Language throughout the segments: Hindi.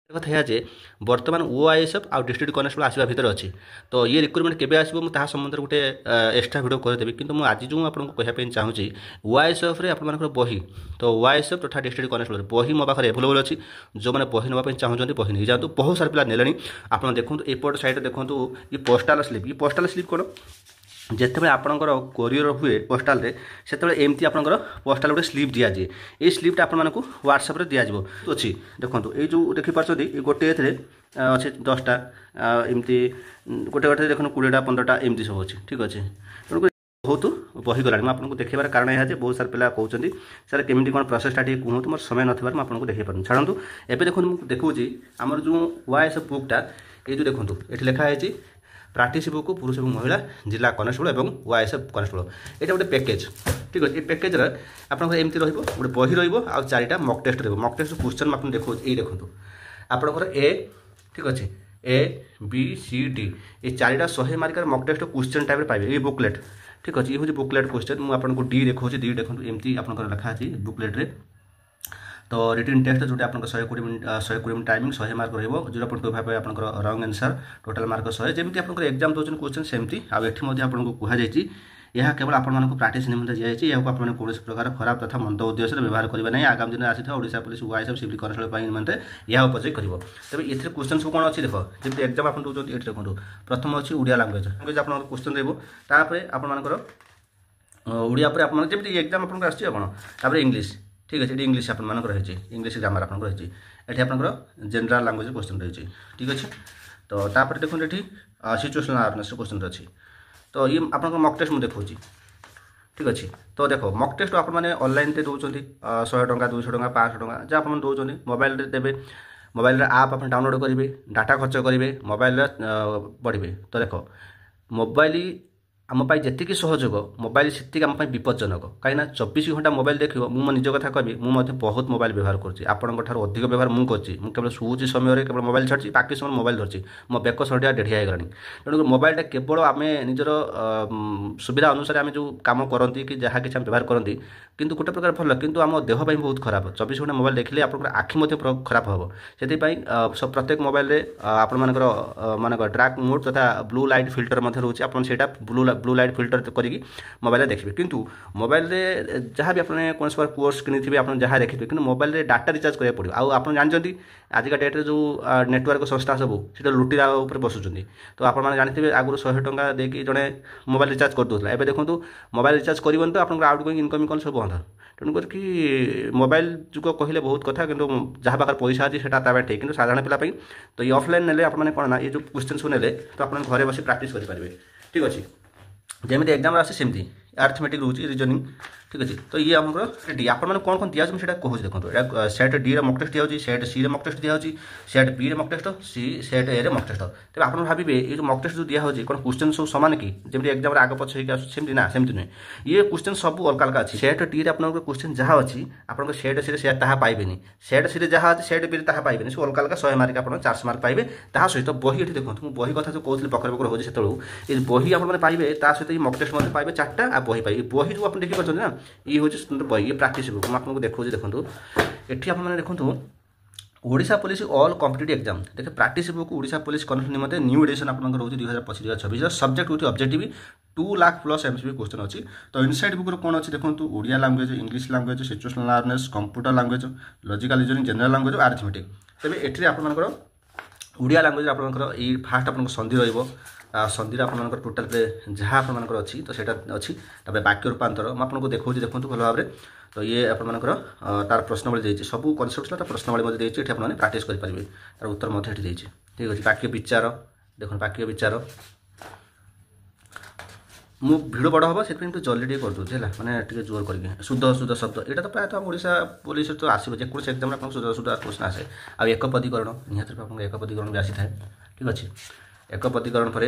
କଥା ଏହା ଯେ ବର୍ତ୍ତମାନ ଓଆଇଏସ୍ଏଫ୍ ଆଉ ଡିଷ୍ଟ୍ରିକ୍ଟ କନେଷ୍ଟବଳ ଆସିବା ଭିତରେ ଅଛି। ତ ଇଏ ରିକ୍ରୁଟମେଣ୍ଟ କେବେ ଆସିବ ମୁଁ ତାହା ସମ୍ବନ୍ଧରେ ଗୋଟେ ଏକ୍ସଟ୍ରା ଭିଡ଼ିଓ କରିଦେବି। କିନ୍ତୁ ମୁଁ ଆଜି ଯେଉଁ ଆପଣଙ୍କୁ କହିବା ପାଇଁ ଚାହୁଁଛି ଓଆଇଏସ୍ଏଫ୍ରେ ଆପଣମାନଙ୍କର ବହି, ତ ଓଆଇଏସ୍ଏଫ୍ ତଥା ଡିଷ୍ଟ୍ରିକ୍ଟ କନେଷ୍ଟବଳ ବହି ମୋ ପାଖରେ ଆଭେଲେବଲ୍ ଅଛି। ଯେଉଁମାନେ ବହି ନେବା ପାଇଁ ଚାହୁଁଛନ୍ତି ବହି ନେଇଯାଆନ୍ତୁ। ବହୁତ ସାରା ପିଲା ନେଲେଣି। ଆପଣ ଦେଖନ୍ତୁ ଏପଟ ସାଇଡ଼୍ରେ ଦେଖନ୍ତୁ ଇ ପୋଷ୍ଟାଲ ସ୍ଲିପ୍। ଇ ପୋଷ୍ଟାଲ ସ୍ଲିପ୍ କ'ଣ, ଯେତେବେଳେ ଆପଣଙ୍କର କୋରିଅର ହୁଏ ପୋଷ୍ଟାଲରେ ସେତେବେଳେ ଏମିତି ଆପଣଙ୍କର ପୋଷ୍ଟାଲ ଗୋଟେ ସ୍ଲିପ୍ ଦିଆଯାଏ। ଏଇ ସ୍ଲିପ୍ଟା ଆପଣମାନଙ୍କୁ ହ୍ୱାଟ୍ସଆପ୍ରେ ଦିଆଯିବ ଅଛି। ଦେଖନ୍ତୁ ଏଇ ଯେଉଁ ଦେଖିପାରୁଛନ୍ତି ଗୋଟେ ଏଥିରେ ଅଛି 10ଟା ଏମିତି ଗୋଟେ ଗୋଟେ ଦେଖନ୍ତୁ 20ଟା 15ଟା ଏମିତି ସବୁ ଅଛି। ଠିକ୍ ଅଛି, ତେଣୁକରି ବହୁତ ବହି ଗଲାଣି। ମୁଁ ଆପଣଙ୍କୁ ଦେଖେଇବାର କାରଣ ଏହା ଯେ ବହୁତ ସାରା ପିଲା କହୁଛନ୍ତି ସାର୍ କେମିତି କ'ଣ ପ୍ରୋସେସଟା ଟିକେ କୁହନ୍ତୁ, ମୋର ସମୟ ନଥିବାରୁ ମୁଁ ଆପଣଙ୍କୁ ଦେଖେଇ ପାରୁନି। ଛାଡ଼ନ୍ତୁ, ଏବେ ଦେଖନ୍ତୁ ମୁଁ ଦେଖାଉଛି ଆମର ଯେଉଁ ଓଆଇଏସ୍ଏଫ୍ ବୁକ୍ଟା, ଏଇ ଯେଉଁ ଦେଖନ୍ତୁ ଏଠି ଲେଖା ହେଇଛି ପ୍ରାକ୍ଟିସ୍ ବୁକ୍ ପୁରୁଷ ଏବଂ ମହିଳା ଜିଲ୍ଲା କନେଷ୍ଟବଳ ଏବଂ ଓଆଇଏସ୍ଏଫ୍ କନେଷ୍ଟବଳ। ଏଇଟା ଗୋଟେ ପ୍ୟାକେଜ୍। ଠିକ୍ ଅଛି, ଏ ପ୍ୟାକେଜ୍ରେ ଆପଣଙ୍କର ଏମିତି ରହିବ, ଗୋଟେ ବହି ରହିବ ଆଉ 4ଟା ମକ୍ ଟେଷ୍ଟ ରହିବ। ମକ୍ ଟେଷ୍ଟ କ୍ୱେଶ୍ଚନ୍ ମୁଁ ଆପଣଙ୍କୁ ଦେଖାଉଛି। ଏଇ ଦେଖନ୍ତୁ ଆପଣଙ୍କର ଏ, ଠିକ୍ ଅଛି, ଏ ବି ସି ଡି এই 4টা 100 ମାର୍କର ମକ୍ ଟେଷ୍ଟ କ୍ୱେଶ୍ଚନ୍ ଟାଇପ୍ରେ ପାଇବେ। ଏଇ ବୁକଲେଟ୍, ଠିକ୍ ଅଛି, ଇଏ ହେଉଛି ବୁକଲେଟ୍ କ୍ୱେଶ୍ଚନ୍। ମୁଁ ଆପଣଙ୍କୁ ଡି ଦେଖାଉଛି। ଡି ଦେଖନ୍ତୁ ଏମିତି ଆପଣଙ୍କର ଲେଖା ଅଛି ବୁକଲେଟ୍ରେ। तो रिटन टेस्ट जो आप 120 मिनट टाइमिंग 100 मार्क रही 0.25 आप रंग आंसर टोटाल मार्क 100 जमी आप एग्जाम दौरान क्वेश्चन सेमती आपको कहुई यह केवल आपको प्राक्टिस निमंते दिखाई यह आप कौन प्रकार खराब तथा मंद उद्देश्य व्यवहार करेंगे ना आगामी दिन आसी ओडिशा पुलिस ओआईएसएफ सिविल कनेस्टेबल निमंते यह उपयोग कर तेज ये क्वेश्चन सब कौन अच्छी देख जमी एग्जाम आप दूसरी ये देखो प्रथम अच्छी ओडिया लांगुएज लैंग्वेज आप क्वेश्चन रोपर आपर ओडिया पर आपमि एग्जाम आपको आसपर इंग्लीश ठीक अच्छे इंग्लीश आपर रही इंग्लीश ग्रामर आप रही ये आपंकर जेनराल लांगुएज क्वेश्चन रही ठीक अच्छे तो तापर देखो ये सिचुएशनल अवेयरनेस क्वेश्चन अच्छी तो ये आप मक टेस्ट मुझे देखा ठीक अच्छे तो देखो मक टेस्ट आपने ऑनलाइन दौरान 100 टंका 200 टंका 500 टंका जहाँ आप दौरान मोबाइल देवे मोबाइल आप डाउनलोड करेंगे डाटा खर्च करेंगे मोबाइल बढ़े तो देख मोबाइल आमपाई जी सहयोग मोबाइल से आम विपज्जनक कहीं 24 घंटा मोबाइल देख मो निज कथा कवि मुझे बहुत मोबाइल व्यवहार करूँ अधिक व्यवहार मुझे केवल शुची समय केवल मोबाइल छाड़ी बाकी समय मोबाइल धरती मो बेक सड़िया डेढ़िया होगा तेणु मोबाइलटा केवल आम निजर सुविधा अनुसार आम जो कम करती कि जहाँ कि व्यवहार करती किंतु गोटे प्रकार भल किंतु आम देह बहुत खराब 24 घंटा मोबाइल देखिले आप आखि खराब हम से प्रत्येक मोबाइल आपर मान डार्क मोड तथा ब्लू लाइट फिल्टर रोचे आप ब्लू लाइट फिल्टर करी मोबाइल देखिए किंतु मोबाइल जहाँ भी आपने कौन सा कोर्स किनी आप जहाँ देखिए कि मोबाइल डाटा रिचार्ज करा पड़ो आप जानते आजिका डेट्रे जो नेटवर्क संस्था सब से लुटिरा बसुँच तो आप जानते आगुरी 100 टंका देकी जड़े मोबाइल रिचार्ज कर दूसरा एवं देखो मोबाइल रिचार्ज करेंगे तो आप आउट गोइंग इनकमिंग कौन सब बंद तेणुकर कि मोबाइल जुग कहले बहुत कथा कि जहाँ पाखे पैसा अच्छी से ठीक कि साधारण पिलापाई तो ये ऑफलाइन ने आपने कौन ना ये जो क्वेश्चन सब ने तो आप घरे बस प्राक्ट करेंगे ठीक अच्छे जमी एग्जाम आसे सेमती अर्थमेटिक रोचे रिजनिंग ठीक अच्छे तो ये आम डी आप कौन कौन दिया मुझे कहूँ देखो सेट डी मक टेस्ट दिया सेट सी मक टेस्ट दिया set B mock test C set A mock test तेज आप भावे ये मक टेस्ट जो दिखाई कौन क्वेश्चन सब सामान कि जमी एग्जाम आग पछ होमती ना सेमती नुहे ये क्वेश्चन सब अलग अलग अच्छी सेट डी आप क्वेश्चन जहाँ अच्छी आप सेट सी से पाइबे सेट सी जहाँ अच्छे सेट बी पाइबे सब अलग अलग 100 मार्क आप 400 मार्क पाइबे ता सहित बही ये देखो मुझे बही कथा जो कहते पकर पकर हो से बही आप पाइबे ता सहित मक टेस्ट पाइबे 4टा आ बही पाइबे बही जो आप देखिए ना ये हूँ सुंदर बही ये प्राक्टिस बुक मैं आपको देखो देखो ये आप देखो Odisha police all competitive exam देखिए practice book Odisha police connection निमंते न्यू एडिशन आप रोज 2025-2026 सब्जेक्ट होती objective 2 lakh plus MCQ question अच्छी तो इनसाइड बुक कौन अच्छी देखो Odia language English language situational awareness computer language logical reasoning general language arithmetic तेज ये आपर ओडिया लैंग्वेज आपर ये फास्ट आप संधि रही संधि आपर टोटाल जहाँ आपर अच्छी तो सेटा अच्छी तब वाक्य रूपांतर मुझे देखो देखो भल भाव तो ये आपर तार प्रश्नवली देती सब कनसेप्ट प्रश्नवली देती ये आपने प्राक्ट करेंगे तार उत्तर मत ठीक अच्छे वाक्य विचार देखो वाक्य विचार मु भिड़ बड़ हम से जल्दी कर दूसरी है मैंने जोर करके शुद्ध शुद्ध शब्द यहाँ तो प्रायः ओडिशा पुलिस तो आसो जेकोसी एग्जाम आप शुद्ध शुद्ध क्वेश्चन आसे आ एकपदीकरण निहत आप एकपदीकरण भी आसी था ठीक अच्छे एकपदीकरण पर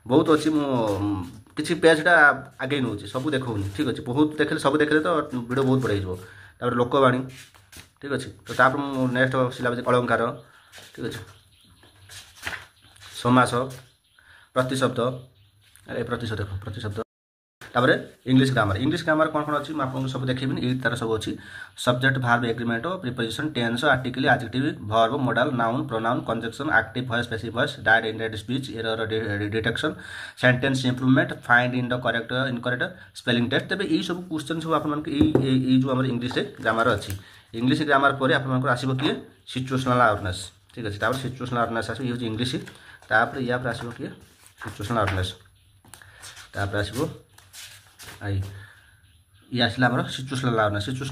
बहुत अच्छी किसी पेजटा आगे नौ सब देखा ठीक अच्छे बहुत देखे सब देखले तो भिड बहुत बढ़े लोकवाणी ठीक अच्छे तो तापर नेक्स्ट सिलेबस अलंकार ठीक अच्छे समास प्रतिशब्द अरे प्रतिशब्द देखो प्रतिशब्द तापर इंग्लिश ग्रामर कौन कौन अच्छी आपको सब देखिए ये तार सब अच्छी subject verb agreement preposition tense article adjective verb modal noun pronoun conjunction active voice passive voice direct indirect speech error detection sentence improvement find in the correct incorrect spelling test तेज यही सब क्वेश्चन सब आपन जो आम इंग्लिश ग्रामर अच्छी इंग्लिश ग्रामर पर आप आसो किए सिचुएशनल अवेयरनेस ठीक अच्छे तापर सिचुएशनल अवेयरनेस आस ये इंग्लिश तापर या आसो किए सिचुएशनल अवेयरनेस तापर आसो आई ये आसला आम सिचुएशनल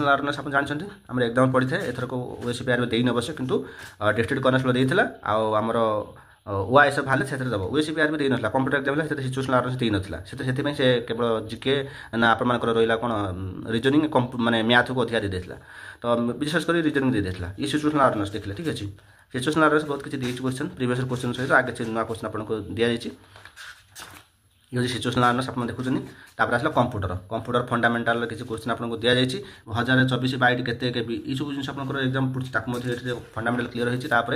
अवेयरनेस आप जानते आम एग्जाम पड़ी था एथर को ओएसपीआर देन अवश्य किंतु डिस्ट्रिक्ट कनेस्टेबल देता आमर ओआईएसएफ बाहर से दब ओएसपीआर भी देना कंप्यूटर एग्जाम है सिचुएशनल अवेयरनेस देन ना से केवल जिके ना आप रहा कौन रिजनिंग माने मैथ को अधिक देदेला तो विशेषकर रिजनिंग देदेला ये सिचुएशनल अवेयरनेस देखिए ठीक अच्छे सिचुएशनल अवेयरनेस बहुत किसी देती क्वेश्चन प्रीवियस क्वेश्चन सहित आगे नुआ क्वेश्चन आपको दिखाई ये सिचुएशनल अवेयरनेस आप देखुं तापर आसला कंप्यूटर फंडामेंटाल किसी क्वेश्चन आपको दिखाई 1024 बाइट केते केबी ये सब जिन आप एग्जाम पड़े फंडामेंटाल क्लीयर होती आप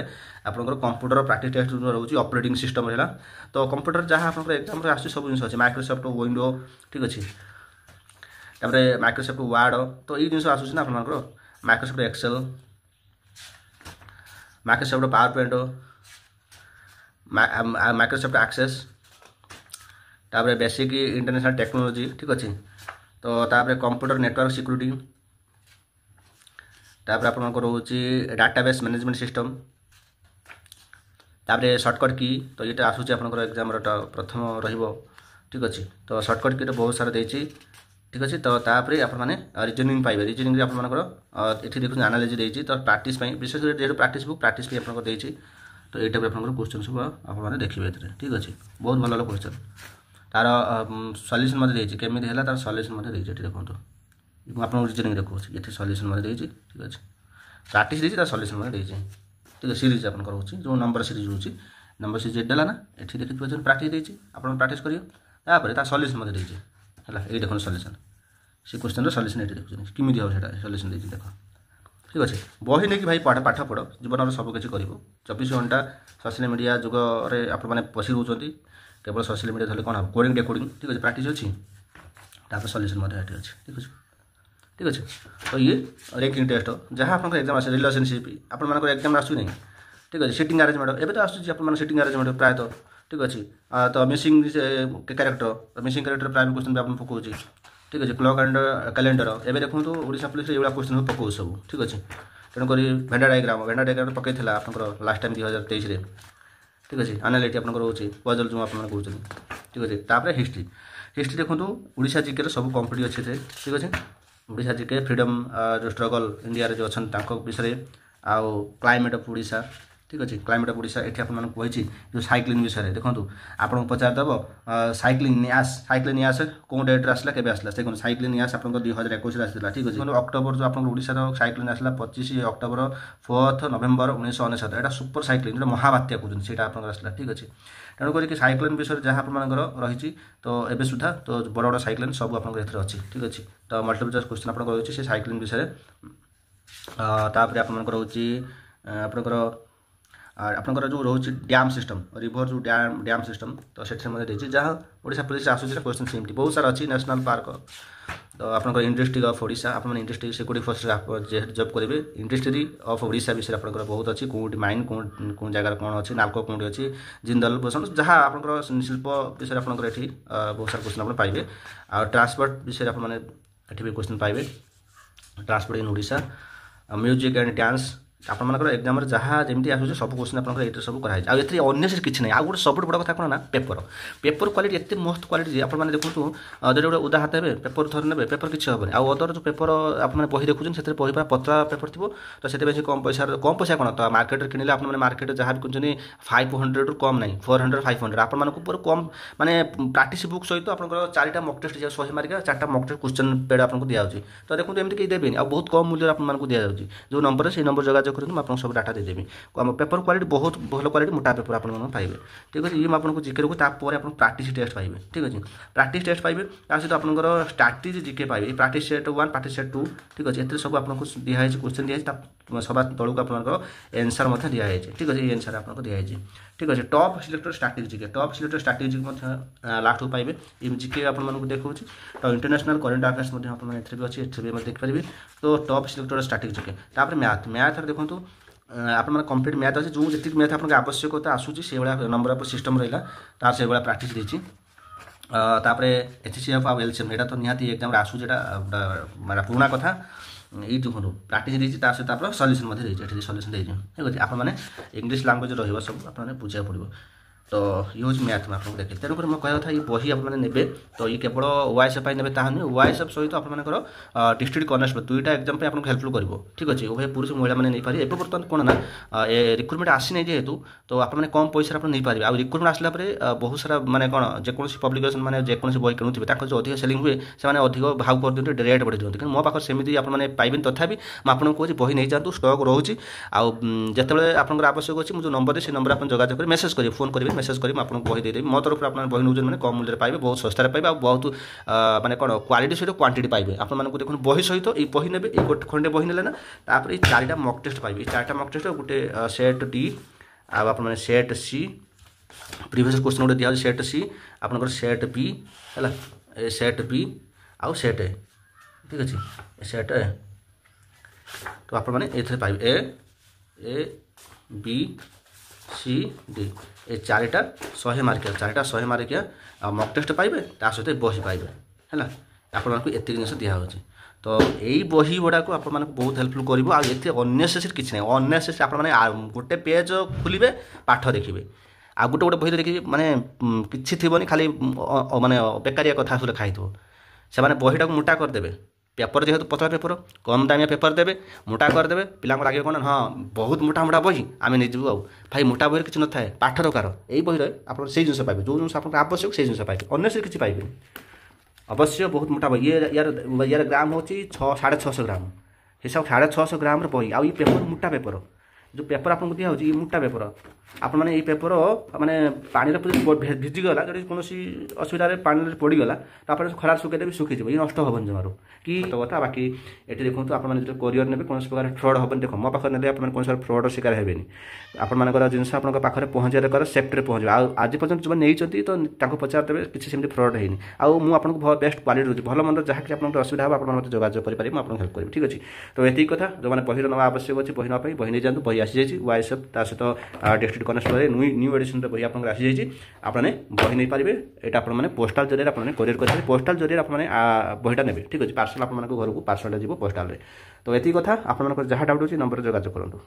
कंप्यूटर प्रैक्टिस टेस्ट रोचे ऑपरेटिंग सिस्टम है तो कंप्यूटर जहाँ आप एग्जाम आस सब जिन अच्छे माइक्रोसॉफ्ट विंडो ठीक अच्छे तापर माइक्रोसॉफ्ट वर्ड तो ये जिन आसूँ आप Microsoft Excel Microsoft PowerPoint Microsoft Access तापर बेसिक इंटरनेशनल टेक्नोलॉजी ठीक अच्छे तो तापर कंप्यूटर नेटवर्क सिक्यूरिटी तापर आप रोचे डाटाबेस मैनेजमेंट सिस्टम तापर शॉर्टकट की तो ये आसूँ आप एग्जाम प्रथम रो ठीक अच्छे तो शॉर्टकट की तो बहुत सारा देती ठीक अच्छे तो तापर आपने रिजनिंग पाइबे रिजनिंग आप ये देखो एनालिज देती तो प्रैक्टिस विशेष जेहतु प्रैक्टिस बुक प्रैक्टिस भी आपको देती तो ये टाइप आप क्वेश्चन सब आपने देखिए ठीक अच्छे बहुत भल भल क्वेश्चन तार सल्यूशन मत देती केमी है तार सल्यूशन मत देती देखो आप रिजनिंग देखो ये सल्यूशन मत देती ठीक अच्छे प्रैक्टिस देती तार सल्यूशन मत देती ठीक है सीरीज आप जो नंबर सीरीज रोचे नंबर सीरीज देला ना ये देखिए प्रैक्टिस देती आप प्रैक्टिस करेंगे तार सल्यूशन मत देती है ये देखो सल्यूशन से क्वेश्चन सल्यूशन ये देखुन किमी हम से सल्यूशन देती देख ठीक अच्छे बही नहीं कि भाई पाठ पढ़ जीवन सबकि कर 24 घंटा सोशल मीडिया जुग आप पशि रोच केवल सोशल मीडिया धरले कौन कोडिंग डेकोडिंग ठीक अच्छे प्रैक्टिस अच्छी तापर सल्यूशन अच्छे ठीक अच्छे ठीक अच्छे तो ये रैंकिंग टेस्ट जहाँ आप एग्जाम आसे रिलेशनशिप आप एग्जाम आसू नहीं ठीक अच्छे सिटिंग अरेंजमेंट एवं तो आसूँ आप सिटिंग अरेंजमेंट प्रायतः ठीक अच्छे तो मिसिंग कैरेक्टर प्राय क्वेश्चन भी आप पकाऊँ ठीक अच्छे क्लॉक एंड कैलेंडर एवं देखो ओडिशा पुलिस ये क्वेश्चन पकाऊ सब ठीक अच्छे तेणुक भेंडा डायग्राम पकई आप लास्ट टाइम 2023 ठीक अच्छे एनालिटी आप रोचे पजल जो आप कहते ठीक अच्छे तापर हिस्ट्री देखो ओडिशा जिके सब कम्प्लीट अच्छे ठीक अच्छे ओडिशा जिके फ्रीडम जो स्ट्रगल इंडिया जो अच्छा विषय आउ क्लाइमेट ऑफ ओडिशा ठीक अच्छे क्लाइमेट ऑफ ओडिशा ये आपको जो साइक्लिंग विषय देखो आपको पचारदेव साइक्लिंग नियास कौ डेट्रे आसला के आसला देखो साइक्लिंग नियास आप 2021 आसाला ठीक अच्छे अक्टोबर जो आप ओडिशार साइक्लिंग आसला 25 अक्टोबर 4 नवेम्बर 1999 यहाँ सुपर साइक्लिंग जो महाबात्या कहते हैं आप आसला ठीक अच्छे तेणुक साइक्लिंग विषय जहाँ आप रही तो एवं सुधा तो बड़ बड़ साइक्लिंग सब आप अच्छी ठीक अच्छे तो मल्टीपल चॉइस क्वेश्चन आप रोचे साइक्लिंग विषय तापर आप रोचे आपंकर जो रोचे डैम सिस्टम रिभर जो डैम सिस्टम तो से जहाँ ओडिशा पुलिस आसूँ क्वेश्चन सेमती बहुत सारा अच्छी नेशनल पार्क तो आप इंडस्ट्री ऑफ ओडिशा आप इंडस्ट्री सिक्योरिटी फोर्स आप जॉब करेंगे इंडस्ट्री ऑफ ओडिशा विषय आप बहुत अच्छी कौटी माइन कौन जगार कौन अच्छी नाल्को कौटी अच्छी जिंदल भूषण जहाँ आप शिल्प विषय आप बहुत सारा क्वेश्चन आप पाइबे आ ट्रांसपोर्ट विषय आप भी क्वेश्चन पाइबे transport in Odisha music and dance आपर एग्जाम जहाँ जमी आसूँ सब क्वेश्चन आप ये सब कराई आने किसी ना गोटे सब बड़ कथा कौन ना पेपर क्वालिटी एत मस्त क्वालिटी आप देखो जो गोटे उदा हाथ हे पेपर थर ने पेपर किसी हेनी आउ अदर जो पेपर आप बही देखुन से बही पूरा पतला पेपर थी तो से कम पैसा कौन तो मार्केट किणिले आप मार्केट जहाँ भी किन 500 कम ना 400 500 आपको पूरा कम माने प्राक्टिस बुक सहित आप 4टा मक टेस्ट 100 मार्क 4टा मक टेस्ट क्वेश्चन पेड आपको दिखाई तो देखो एमती कहीं देवेनि बहुत कम मूल्य आपको दिखाई जो नंबर से नंबर जगह करूँ आपको सब डाटा देदेवी पेपर क्वालिटी बहुत भल क्वालिटी मोटा पेपर आप पाइबे ठीक अच्छे ये आपको जिके रखू तापर आप प्राक्टिस टेस्ट पाइबे ठीक अच्छे प्राक्टिस टेस्ट पाइबे ता सहित आपंकर स्ट्राटेजी जिके पाइबे प्राक्टिस सेट 1 प्राक्टिस सेट 2 ठीक अच्छे ये सब आपको दिखाई क्वेश्चन दिखाई सभा तौक आप एनसर दिखाई ठीक अच्छे एनसर आपको दिखाई ठीक अच्छे top selector strategy GK top selector strategy last को पाइबे जीके आपको देखा तो इंटरनेशनल करेन्ट अफेयर्स भी अच्छी भी देखिए तो top selector strategy GK math math देखो आप कंप्लीट मैथ अच्छे जो जी मैथ आप आवश्यकता आसूँ से नंबर ऑफ सिस्टम रहा तार से प्राक्ट देती एचसीएफ आउ एलसीएम यहाँ तो निहाती एग्जाम आसूटा पुराणा कथा ये देखो प्राक्ट देती सहित आप सल्यूशन सल्यूशन ठीक अच्छे आप इंग्लीश लैंग्वेज रही सब आप बुझा पड़ो तो ये हूँ मैथ में आपको देखे तेणुक मैं कह था ये बही आपने तो ये केवल ओआईएसएफ ने ताकि ओआईएसएफ सहित आपर डिस्ट्रिक्ट कनेस्टेबल दुईटा एग्जाम आपको हेल्पफुल कर ठीक अच्छे उभय पुरुष महिला मैंने नहीं पारे एवं बर्तमान कौन ना रिक्रुटमेंट आसी जेहेतु तो आपने कम पैसा नहीं पारे आ रिक्रुटमेंट आसला बहुत सारा माने कौन जेकोसी पब्लिकेशन मैंने जेकोसी बही किणुवे जो अधिक सेलिंग हुए से अधिक भाव कर दिखाते रेट बढ़ी दिखाते कि मो पाखे सेमती आपने पाइबे तथापि मुझे कहूँ बही नहीं जातु स्टक रोचे आते आपंकर आवश्यक अच्छी मुझे नंबर से नंबर आप जोगाजोग कर मेसेज करेंगे फोन करेंगे मेसेज करी आपको बही देदेवी मो तरफ आप बही नौकर मैंने कम मूल्य पाइबे बहुत सस्तार पाइबे बहुत माने कौन क्वालिटी सहित क्वांटिटी पाइबे आपको देखो बही सहित ये बही ने गोटे खंडे बही ने तापर ये 4टा मक टेस्ट पाइबे 4टा मक टेस्ट गोटे सेट डी आप सेट सी प्रीवियस क्वेश्चन गोटे दिया सेट सी आपंकर सेट बी है सेट बी आउ सेट ए ठीक अच्छे सेट ए तो आप पाइबे ए बी सी डी ये 4टा 100 मार्किया 4टा 100 मार्किया मक टेस्ट पाइबे ता सहित बही पाइबे है आपको एत जिन दिखाई तो यही बही गुड़ा को आप बहुत हेल्पफुल कर अननेसेसरी किसी ना अननेसेसरी आप गोटे पेज खोलिए पाठ देखिए आ गोटे गोटे बही देखिए माने किसी थी खाली माने बेकारिया कथा सब लिखाई से बहीटा मोटा करदे पेपर जेहेतु पतला पेपर कम दामिया पेपर देवे मोटा करदे पिला लगे कौन हाँ बहुत मोटा मोटा बही आम नहीं जीव भाई मोटा बही किसी न था पाठ दरकार यही बही आप जिन पाइबे जो जिन आपको आवश्यक से जिन पाइबे अन्य किसी पाइबे अवश्य बहुत मोटा बही ये यार ग्राम हो 650 ग्राम हिसाब 650 ग्राम बही आ पेपर मोटा पेपर जो पेपर आपको दिया ये मोटा पेपर आप मैंने पेपर माने पानी भिजिगला जो कौन असुविधा पानी पड़गला तो आप खरा सुखे भी सुखीज ये नष्ट हेन जमार कि कथा बाकी ये देखो आप जो कोरियर ने कौन प्रकार फ्रड हेन देख मो पाखे ने कौन फ्रड शिकार हेनी आपर जिन आप पाखे पहुँचे दरकार सेफ्टी पहुँचे आज पर्यटन जो नहीं तो पचारदे किसी सेमती फ्रड है मुझे बेस्ट क्वालिटी दूसरी भल मंद जहाँ आप असुविधा हो आप जोगाजोग करेंगे मुझे हेल्प करी ठीक अच्छे तो ये कथा जो मैंने बही ना आवश्यक अच्छे बही नापी बही नहीं जातु बही आसी जाइए ओआईएसएफ सहित डिस्ट्रिक्ट कनेस्टेबल न्यू एडिशन बही आप आसी जाइए आपने बही नहीं पारे यहाँ आपने पोस्टाल जरिए आपने कोरियर करेंगे पोस्टाल जरिए आपने बहीटा ने ठीक अच्छे पार्सल आप घर को पार्सल जीव पोस्टाल तो ये कथा आप जहाँ डाउट अच्छे नंबर जोगाजोग करूँ।